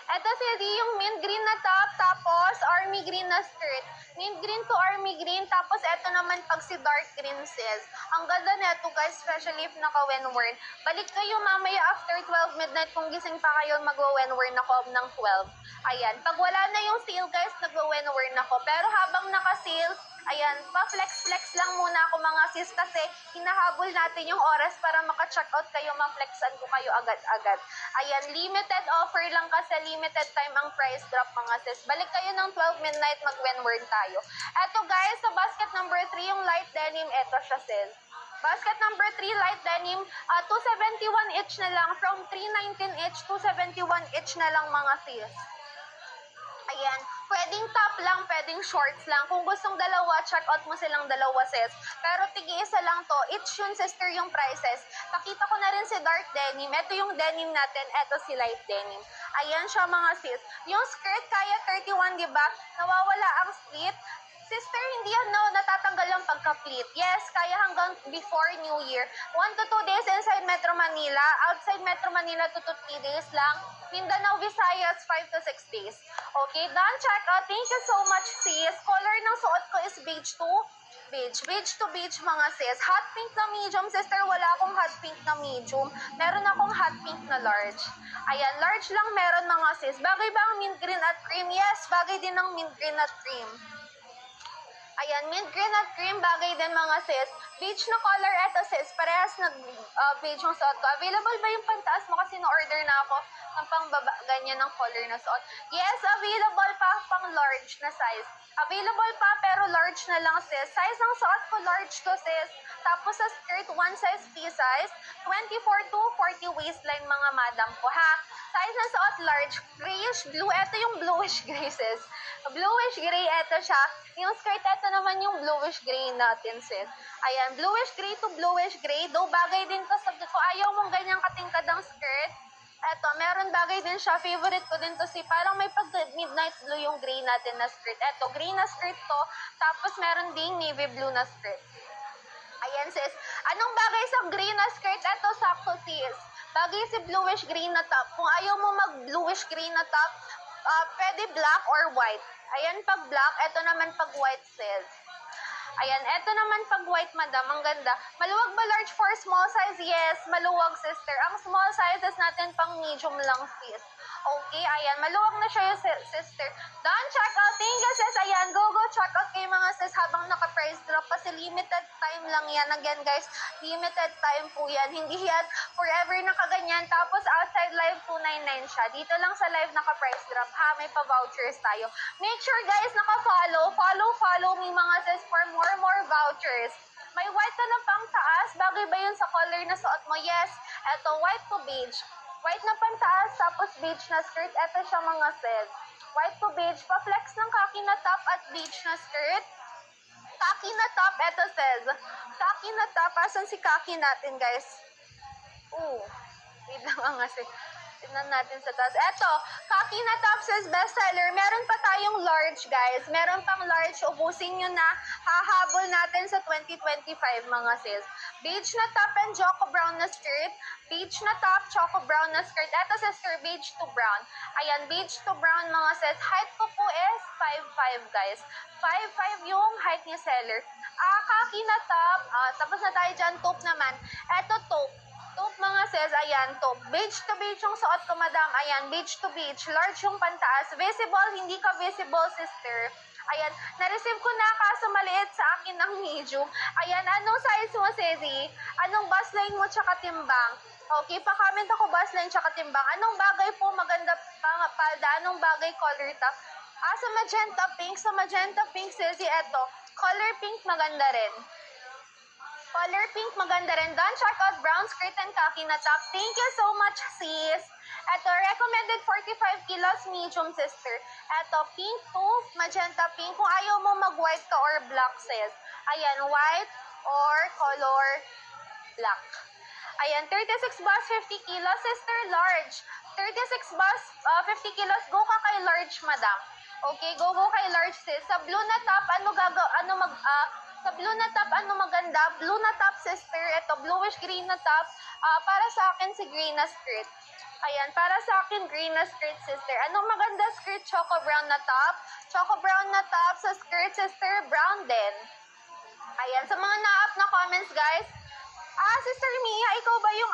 Ito yung mint green na top, tapos army green na skirt. Mint green to army green, tapos ito naman pag si dark green sis. Ang ganda neto guys, especially if naka-Wenworn. Balik kayo mamaya after 12 midnight kung gising pa kayo mag-Wenworn ako ng 12. Ayan, pag wala na yung sale guys, nag-Wenworn ako. Pero habang naka-sale, ayan, pa-flex-flex lang muna ako mga sis kasi hinahabol natin yung oras para maka-checkout kayo, ma-flexan ko kayo agad-agad. Ayan, limited offer lang kasi limited time ang price drop mga sis. Balik kayo ng 12 midnight, mag-Wenworn tayo. Eto guys, sa basket number 3, yung light denim, eto siya sis. Basket number 3, light denim, 271 each na lang. From 319 each, 271 each na lang mga sis. Ayan, pwedeng top lang, pwedeng shorts lang. Kung gustong dalawa, check out mo silang dalawa sis. Pero tig-isa lang to. Each yun sister yung prices. Pakita ko na rin si dark denim. Ito yung denim natin, ito si light denim. Ayan siya mga sis. Yung skirt kaya 31, diba? Nawawala ang slit. Sister, hindi natatanggal ang pagka-pleat. Yes, kaya hanggang before New Year. 1 to 2 days inside Metro Manila. Outside Metro Manila, 2 to 3 days lang. Mindanao, Visayas, 5 to 6 days. Okay, done check out. Thank you so much, sis. Color ng suot ko is beige to beige. Beige to beige, mga sis. Hot pink na medium, sister. Wala akong hot pink na medium. Meron akong hot pink na large. Ayan, large lang meron, mga sis. Bagay ba ang mint green at cream? Yes, bagay din ang mint green at cream. Ayan, mint green at cream, bagay din mga sis. Beige na color, eto sis. Parehas na beige yung suot ko. Available ba yung pantaas mo? Kasi na-order na ako ng pangbaba, ganyan ng color na suot. Yes, available pa pang large na size. Available pa pero large na lang sis. Size ng suot ko, large to sis. Tapos sa skirt, one size P size. 24 to 40 waistline mga madam ko ha. Size na suot, large. Grayish blue. Ito yung bluish gray, sis. Bluish gray, ito siya. Yung skirt, ito naman yung bluish gray natin, sis. Ayan, bluish gray to bluish gray. Though bagay din to sa, kung ayaw mong ganyang katingkadang skirt, eto, meron bagay din siya. Favorite ko din to si, parang may pag midnight blue yung gray natin na skirt. Eto, gray na skirt to. Tapos meron ding navy blue na skirt. Ayan, sis. Anong bagay sa gray na skirt? Eto, sakto, sis. Bagay si bluish green na top. Kung ayaw mo mag-bluish green na top, pwede black or white. Ayan, pag black, eto naman pag white, sis. Ayan, eto naman pag white, madam. Ang ganda. Maluwag ba large for small size? Yes, maluwag, sister. Ang small sizes natin pang medium lang, sis. Okay, ayan. Maluwag na siya yung sister. Done, check out. Thank you, sis. Ayan, go check out kayo mga sis habang naka-price drop kasi limited time lang yan. Again, guys, limited time po yan. Hindi yan forever nakaganyan. Tapos outside live 299 siya. Dito lang sa live naka-price drop, ha? May pa-vouchers tayo. Make sure, guys, naka-follow. Follow me mga sis for more vouchers. May white na pang taas. Bagay ba yun sa color na suot mo? Yes. Eto, white to beige. White na pantaas, tapos beige na skirt. Eto siya mga sis. White to beige. Pa-flex ng khaki na top at beige na skirt. Khaki na top, eto sis. Khaki na top. Asan si khaki natin, guys? Ooh. Wait lang nga sis. Tignan natin sa taas. Eto, khaki na top sis, bestseller. Meron pa tayong large, guys. Meron pang large. Ubusin nyo na. Hahabol natin sa 2025, mga sis. Beige na top and choco brown na skirt. Beige na top, choco brown na skirt. Eto, sister, beige to brown. Ayan, beige to brown, mga sis. Height ko po is 5'5", guys. 5'5" yung height ni seller. Khaki na top. Tapos na tayo dyan, taupe naman. Eto, taupe. Taupe, mga sis, ayan, taupe. Beige to beige yung suot ko, madam. Ayan, beige to beige. Large yung pantaas. Visible, hindi ka visible, sister. Ayan, na-receive ko na kaso maliit sa akin ng medium. Ayan, anong size mo, Sezi? Anong bust line mo tsaka timbang? Okay, pa-comment ako bust line tsaka timbang. Anong bagay po maganda palda? Anong bagay color top? Sa magenta pink, Sezi, eto. Color pink maganda rin. Color pink, maganda rin. Done, check out brown skirt and khaki na top. Thank you so much, sis. Ito, recommended 45 kilos, medium, sister. Ito, pink to magenta pink. Kung ayaw mo mag-white ka or black, sis. Ayan, white or color black. Ayan, 36 bus, 50 kilos, sister, large. 36 bus, 50 kilos, go ka kay large, madam. Okay, go kay large, sis. Sa blue na top, sa blue na top, ano maganda? Blue na top, sister. Ito, bluish green na top. Para sa akin, si green na skirt. Ayan, para sa akin, green na skirt, sister. Anong maganda skirt? Choco brown na top. Choco brown na top sa skirt, sister. Brown din. Ayan, sa mga na-up na comments, guys. Sister Mia, ikaw ba yung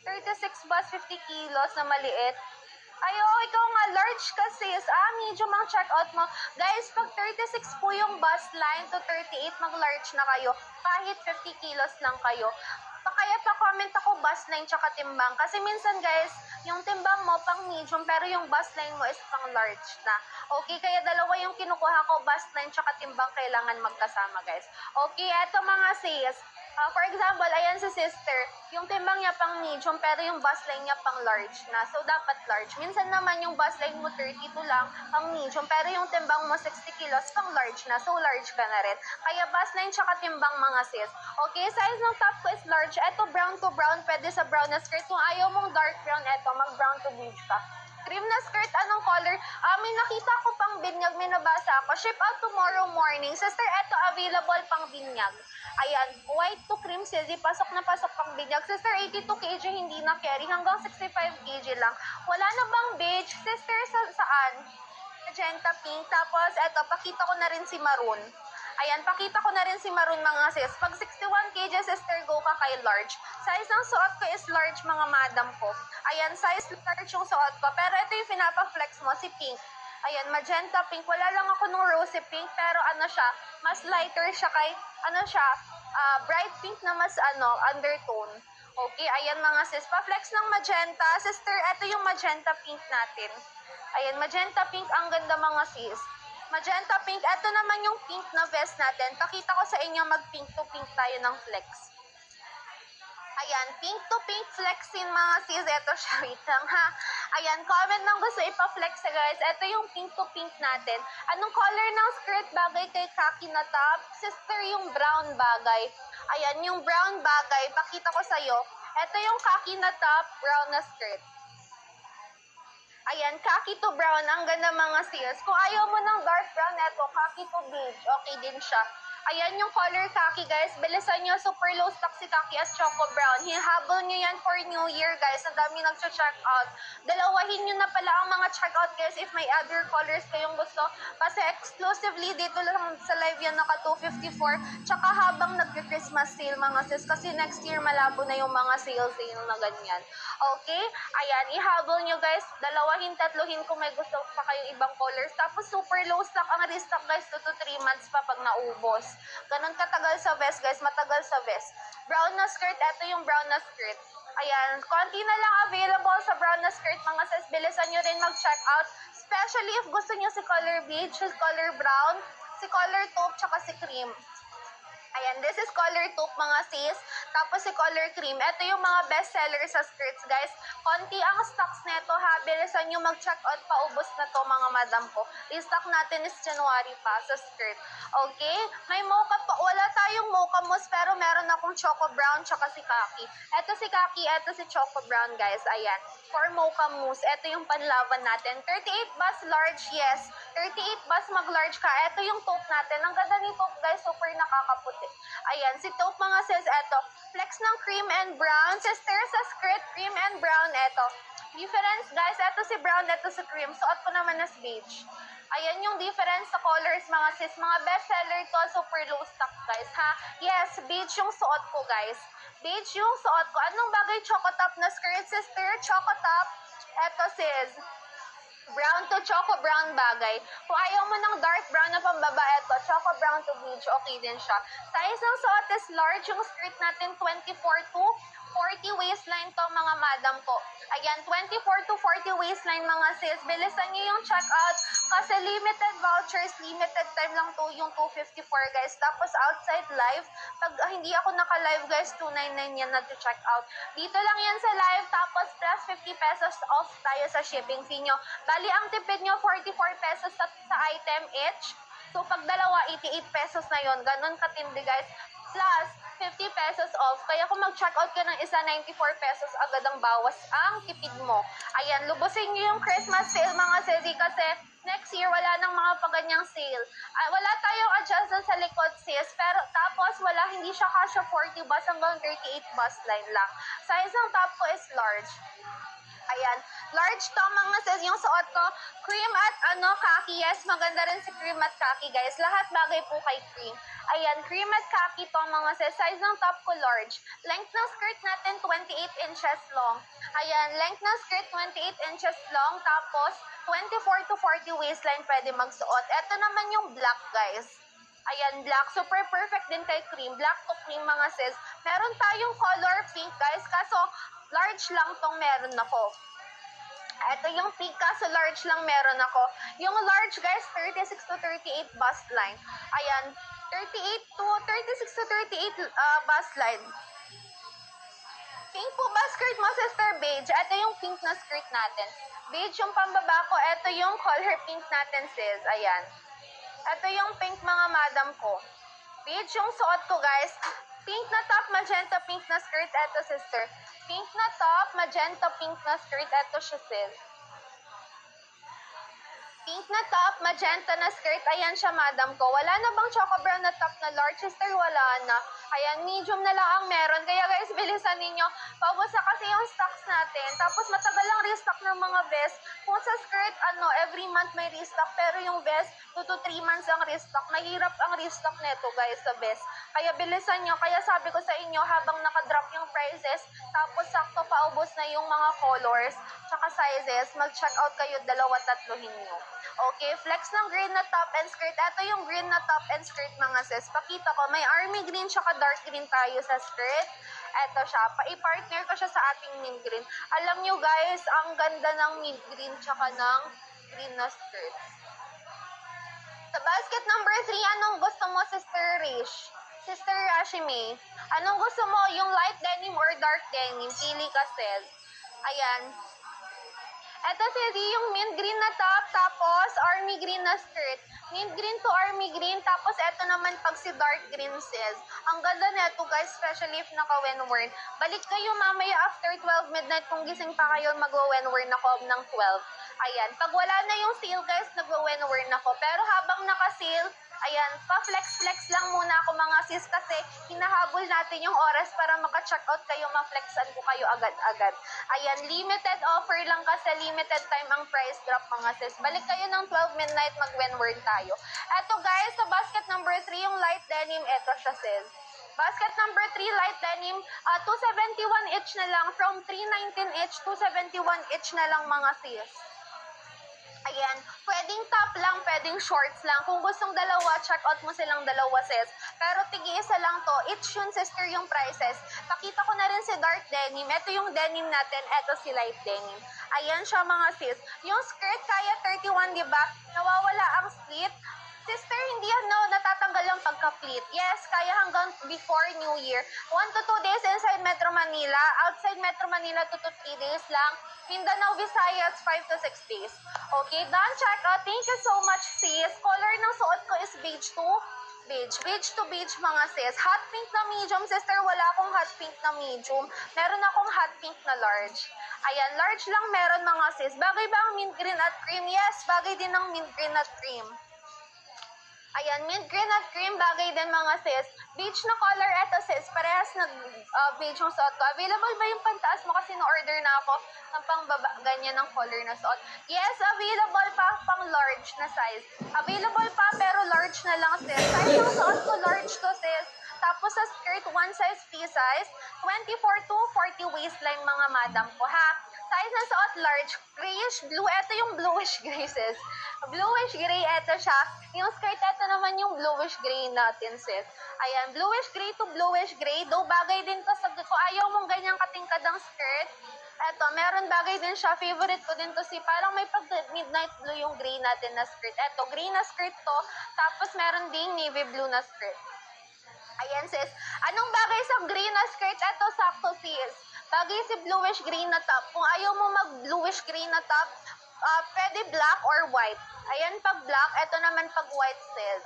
36 bus, 50 kilos na maliit? Ikaw nga, large ka, sis. Medium ang check-out mo. Guys, pag 36 po yung bust line to 38, mag-large na kayo. Kahit 50 kilos lang kayo. Kaya pa-comment ako bust line tsaka timbang. Kasi minsan, guys, yung timbang mo pang medium, pero yung bust line mo is pang large na. Okay, kaya dalawa yung kinukuha ko, bust line tsaka timbang, kailangan magkasama, guys. Okay, eto mga sis. For example, ayan si sister, yung timbang niya pang medium, pero yung bust line niya pang large na. So, dapat large. Minsan naman yung bust line mo 32 lang, pang medium, pero yung timbang mo 60 kilos, pang large na. So, large ka na rin. Kaya bust line tsaka timbang, mga sis. Okay, size ng top ko is large. Eto, brown to brown, pwede sa brown na skirt. Kung ayaw mong dark brown, eto, mag-brown to beige ka. Cream na skirt, anong color? May nakita ko pang binyag, may nabasa ako. Ship out tomorrow morning. Sister, eto, available pang binyag. Ayan, white to cream, Sezi, pasok na pasok pang binyag. Sister, 82 kg, hindi na carry. Hanggang 65 kg lang. Wala na bang beige? Sister, saan? Magenta pink. Tapos, eto, pakita ko na rin si maroon. Ayan, pakita ko na rin si maroon, mga sis. Pag 61 kg, sister, go ka kay large. Size ng suot ko is large, mga madam ko. Ayan, size large yung suot ko. Pero ito yung pinapa-flex mo, si pink. Ayan, magenta pink. Wala lang ako nung rosy pink, pero siya, mas lighter siya kay, bright pink na mas, undertone. Okay, ayan mga sis. Pa-flex ng magenta. Sister, ito yung magenta pink natin. Ayan, magenta pink, ang ganda, mga sis. Magenta pink. Ito naman yung pink na vest natin. Pakita ko sa inyo, mag-pink to pink tayo ng flex. Ayan, pink to pink flexing mga sis. Ito siya, wait lang ha. Ayan, comment ng gusto ipa-flex guys. Ito yung pink to pink natin. Anong color ng skirt bagay kay khaki na top? Sister, yung brown bagay. Ayan, yung brown bagay. Pakita ko sa'yo. Ito yung khaki na top, brown na skirt. Ayan, khaki to brown. Ang ganda mga sis. Kung ayaw mo ng dark brown, eto, khaki to beige. Okay din siya. Ayan yung color khaki guys. Bilisan nyo, super low stock si khaki at choco brown. Hihabol nyo yan for New Year guys. Ang dami nag-check out. Dalawahin nyo na pala ang mga check out guys if may other colors kayong gusto. Kasi exclusively dito lang sa live yan naka 254. Tsaka habang nag-Christmas sale mga sis. Kasi next year malabo na yung mga sale na ganyan. Okay? Ayan, ihabol nyo guys. Dalawahin, tatluhin kung may gusto pa kayong ibang colors. Tapos super low stock ang restock guys. 2 to 3 months pa pag naubos. Ganon katagal sa vest guys, matagal sa vest. Brown na skirt, eto yung brown na skirt. Ayan, konti na lang available sa brown na skirt mga sis. Bilisan nyo rin mag-check out. Especially if gusto nyo si color beige, si color brown, si color taupe, tsaka si cream. Ayan, this is color taupe mga sis. Tapos si color cream. Ito yung mga best seller sa skirts guys. Konti ang stocks neto ha. Bilisan nyo mag-check out. Paubos na to mga madam ko. Restock natin is January pa sa skirt. Okay? May mocha pa. Wala tayong mocha mousse pero meron akong choco brown tsaka si khaki. Ito si khaki, ito si choco brown guys. Ayan. For mocha mousse. Ito yung panlaban natin. 38 bus large, yes. 38 bus mag-large ka. Ito yung taupe natin. Ang ganda ni taupe guys. Super nakakaputi. Ayan, si taupe mga sis, eto. Flex ng cream and brown. Sister sa skirt, cream and brown, eto. Difference guys, eto si brown, eto si cream. Suot ko naman as beige. Ayan yung difference sa colors mga sis. Mga best seller to, super low stock guys ha. Yes, beige yung suot ko guys. Beige yung suot ko. Anong bagay choco top na skirt sister? Choco top. Eto sis. Brown to choco brown bagay. Kung ayaw mo ng dark brown na pambaba, eto, choco brown to beige, okay din siya. Size ng suot is large, yung skirt natin 24 to 40 waistline to mga madam ko. Ayan, 24 to 40 waistline mga sis. Bilisan nyo yung check out kasi limited vouchers, limited time lang to yung 254 guys. Tapos outside live, pag hindi ako naka-live guys, 299 yan na to check out. Dito lang yan sa live, tapos plus 50 pesos off tayo sa shipping fee nyo. Bali, ang tipid nyo, 44 pesos sa item each. So, pag dalawa, 88 pesos na yon. Ganon katindi guys. Plus, 50 pesos off. Kaya kung mag-check out ka ng isa, 94 pesos agad ang bawas ang tipid mo. Ayan, lubusin nyo yung Christmas sale mga sesi kasi next year wala nang mga paganyang sale. Wala tayong adjustment sa likod sis, pero tapos hindi siya kasha 40 bus hanggang 38 bus line lang. Size ng top ko is large. Ayan. Large to mga sis, yung suot ko, cream at khaki. Yes, maganda rin si cream at khaki guys. Lahat bagay po kay cream. Ayan, cream at khaki to mga sis. Size ng top ko large. Length ng skirt natin 28 inches long. Ayan, length ng skirt 28 inches long. Tapos 24 to 40 waistline pwede magsuot. Ito naman yung black guys. Ayan, black. Super perfect din kay cream. Black to cream mga sis. Meron tayong color pink guys. Kaso large lang tong meron ako. Ito yung pink, kaso large lang meron ako. Yung large guys, 36 to 38 bust line. Ayan, 36 to 38 bust line. Pink po ba skirt mo, sister? Beige. Ito yung pink na skirt natin. Beige yung pambaba ko. Ito yung color pink natin, sis. Ayan. Ito yung pink mga madam ko. Beige yung suot ko, guys. Pink na top, magenta pink na skirt. Ito, sister. Pink na top, magenta pink na skirt. Ito siya, sis. Pink na top, magenta na skirt. Ayan siya, madam ko. Wala na bang choco brown na top na large, sister? Wala na. Ayan, medium na lang ang meron. Kaya guys, bilisan ninyo. Paubos na kasi yung stocks natin. Tapos matagal lang restock ng mga vest. Kung sa skirt, every month may restock. Pero yung vest, 2 to 3 months ang restock. Mahirap ang restock neto guys sa vest. Kaya bilisan nyo. Kaya sabi ko sa inyo, habang nakadrop yung prices, tapos sakto paubos na yung mga colors, tsaka sizes, mag-check out kayo, dalawa-tatlohin nyo. Okay, flex ng green na top and skirt. Ito yung green na top and skirt mga sis. Pakita ko, may army green tsaka dark green tayo sa skirt. Ito siya. I-partner ko siya sa ating mint green. Alam nyo guys, ang ganda ng mint green tsaka ng green na skirt. Sa basket number 3, anong gusto mo, Sister Rish? Sister Rashimi, anong gusto mo? Yung light denim or dark denim? Pili ka, sis. Ayan. Ito sis, yung mint green na top, tapos army green na skirt. Mint green to army green, tapos ito naman pag si dark green sis. Ang ganda neto guys, especially if naka-Wenworn. Balik kayo mamaya after 12 midnight kung gising pa kayo mag-Wenworn ako ng 12. Ayan, pag wala na yung sale guys, nag-Wenworn ako. Pero habang naka-sale, ayan, pa-flex-flex lang muna ako mga sis kasi hinahabol natin yung oras para maka-check out kayo, ma-flexan ko kayo agad-agad. Ayan, limited offer lang kasi limited time ang price drop mga sis. Balik kayo ng 12 midnight, mag-Wenworn tayo. Eto guys, sa basket number 3, yung light denim, eto siya sis. Basket number 3, light denim, 271 each na lang. From 319 each, 271 each na lang mga sis. Ayan, pwedeng top lang, pwedeng shorts lang. Kung gustong dalawa, check out mo silang dalawa, sis. Pero tigi-isa lang to. Each yun, sister, yung prices. Pakita ko na rin si dark denim. Ito yung denim natin. Ito si light denim. Ayan siya, mga sis. Yung skirt, kaya 31, di ba? Nawawala ang slit. Sister, hindi yan natatanggal ang pagka-pleat. Yes, kaya hanggang before New Year. 1 to 2 days inside Metro Manila. Outside Metro Manila, 2 to 3 days lang. Mindanao, Visayas, 5 to 6 days. Okay, done check out. Thank you so much, sis. Color ng suot ko is beige to beige. Beige to beige, mga sis. Hot pink na medium, sister. Wala akong hot pink na medium. Meron akong hot pink na large. Ayan, large lang meron, mga sis. Bagay ba ang mint green at cream? Yes, bagay din ang mint green at cream. Ayan, mint green at cream, bagay din mga sis. Beige na color, eto sis, parehas beige yung suot ko. Available ba yung pantaas mo kasi na-order na ako ng pangbaba, ganyan ng color na suot? Yes, available pa pang large na size. Available pa pero large na lang sis. Size ng suot ko, large to sis. Tapos sa skirt, one size, free size. 24 to 40 waistline mga madam ko ha. Size ng suot, large, grayish blue. Ito yung bluish gray sis. Bluish gray, ito siya. Yung skirt, ito naman yung bluish gray natin sis. Ayan, bluish gray to bluish gray. Though bagay din to sa, kung ayaw mong ganyang katingkadang skirt, eto, meron bagay din siya. Favorite ko din to si, parang may pag midnight blue yung gray natin na skirt. Eto, gray na skirt to. Tapos meron ding navy blue na skirt. Ayan sis. Anong bagay sa gray na skirt? Eto, sakto sis. Bagay si bluish gray na top. Kung ayaw mo mag bluish gray na top, pwede black or white. Ayan pag black, eto naman pag white sis.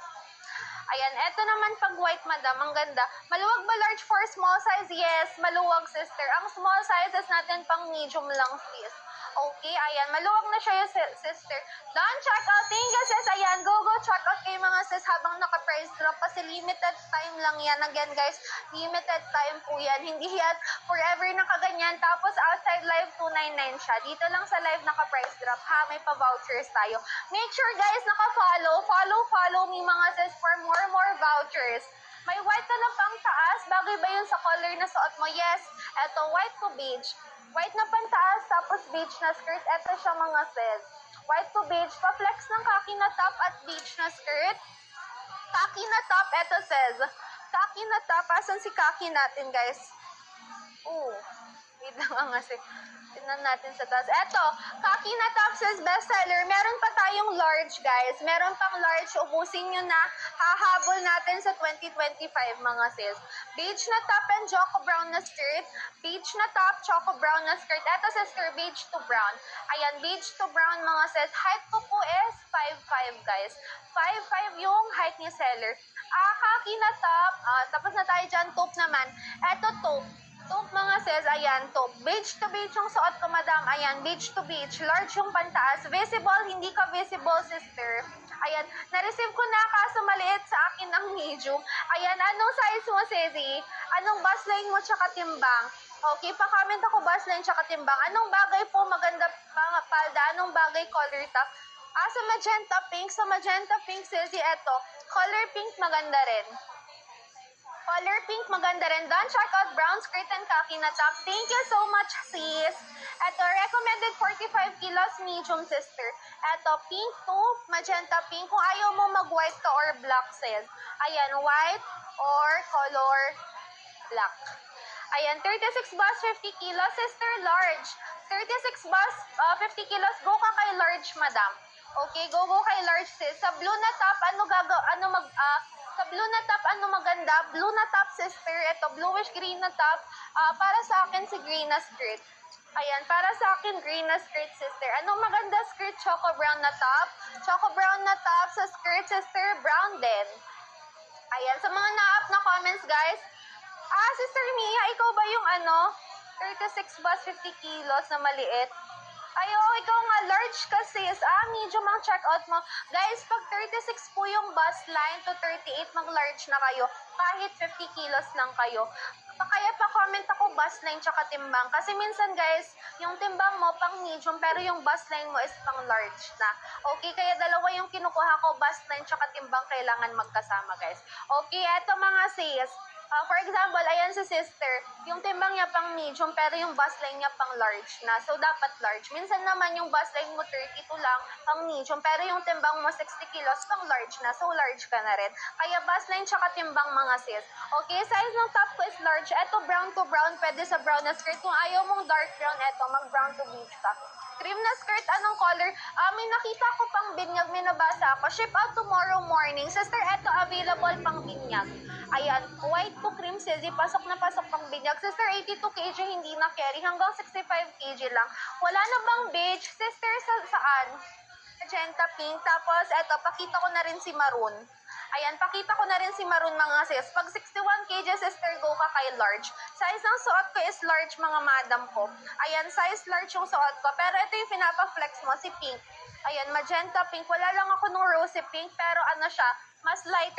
Ayan, eto naman pag white madam, ang ganda. Maluwag ba large for small size? Yes, maluwag sister. Ang small sizes natin pang medium lang sis. Okay, ayan, maluwag na siya yung sister. Done check out. Thank you sis. Ayan, go check out kayo mga sis habang naka-price drop kasi limited time lang yan. Again guys, limited time po yan. Hindi yan forever nakaganyan. Tapos outside live 299 siya. Dito lang sa live naka-price drop ha, may pa-vouchers tayo. Make sure guys naka-follow. Follow me mga sis for more vouchers. May white ka na pang taas. Bagay ba yun sa color na suot mo? Yes. Eto, white to beige. White na pantaas, tapos beige na skirt. Eto siya mga sis. White to beige. Pa-flex ng kaki na top at beige na skirt. Kaki na top, eto sis. Kaki na top. Asan si kaki natin, guys? Ooh. Wait lang nga sis. Tignan natin sa taas. Eto, kaki na top sis, bestseller. Meron pa tayong large, guys. Meron pang large. Ubusin nyo na. Hahabol natin sa 2025, mga sis. Beige na top and choco brown na skirt. Beige na top, choco brown na skirt. Eto, sister, beige to brown. Ayan, beige to brown, mga sis. Height ko po is 5'5", guys. 5'5" yung height ni seller. Kaki na top. Tapos na tayo dyan. Taupe naman. Eto, taupe. Taupe mga sis, ayan, taupe. Beige to beige yung suot ko, madam. Ayan, beige to beige. Large yung pantaas. Visible, hindi ka visible, sister. Ayan, na-receive ko na kaso maliit sa akin ang medium. Ayan, anong size mo, sisi? Anong busline mo tsaka timbang? Okay, pa-comment ako busline tsaka timbang. Anong bagay po maganda palda? Anong bagay color top? Sa magenta pink. Sa magenta pink, sisi, eto. Color pink maganda rin. Color pink, maganda rin. Done check out brown skirt and khaki na top. Thank you so much, sis. Ito, recommended 45 kilos medium, sister. Ito, pink to magenta pink. Kung ayaw mo mag-white ka or black, sis. Ayan, white or color black. Ayan, 36 bus, 50 kilos, sister, large. 36 bus, 50 kilos, go ka kay large, madam. Okay, go kay large, sis. Sa blue na top, Sa blue na top, ano maganda? Blue na top, sister. Ito, bluish green na top. Para sa akin, si green na skirt. Ayan, para sa akin, green na skirt, sister. Anong maganda skirt? Choco brown na top. Choco brown na top sa skirt, sister. Brown din. Ayan, sa mga na-up na comments, guys. Sister Mia, ikaw ba yung 36 bus 50 kilos na maliit? Ay, ikaw nga, large ka sis. Medium ang check-out mo. Guys, pag 36 po yung bus line to 38, mag-large na kayo. Kahit 50 kilos lang kayo. Kaya pa-comment ako bus line tsaka timbang. Kasi minsan guys, yung timbang mo pang medium, pero yung bus line mo is pang large na. Okay, kaya dalawa yung kinukuha ko, bus line tsaka timbang, kailangan magkasama guys. Okay, eto mga sis. For example, ayan si sister, yung timbang niya pang medium, pero yung bus line niya pang large na. So, dapat large. Minsan naman yung bus line mo 32 lang, pang medium, pero yung timbang mo 60 kilos, pang large na. So, large ka na rin. Kaya bus line tsaka timbang mga sis. Okay, size ng top ko is large. Eto, brown to brown, pwede sa brown na skirt. Kung ayaw mong dark brown, eto, mag-brown to beige ka. Cream na skirt, anong color? May nakita ko pang binyag, may nabasa ako. Ship out tomorrow morning. Sister, eto, available pang binyag. Ayan, white to cream sizzy, pasok na pasok pang binyag. Sister, 82 kg, hindi na carry. Hanggang 65 kg lang. Wala na bang beige? Sister, saan? Magenta pink. Tapos, eto, pakita ko na rin si maroon. Ayan, pakita ko na rin si maroon mga sis. Pag 61 kg, sister, go ka kay large. Size ng suot ko is large mga madam ko. Ayan, size large yung suot ko. Pero ito yung pinapa-flex mo, si pink. Ayan, magenta pink. Wala lang ako nung rosy pink, pero ano siya, mas light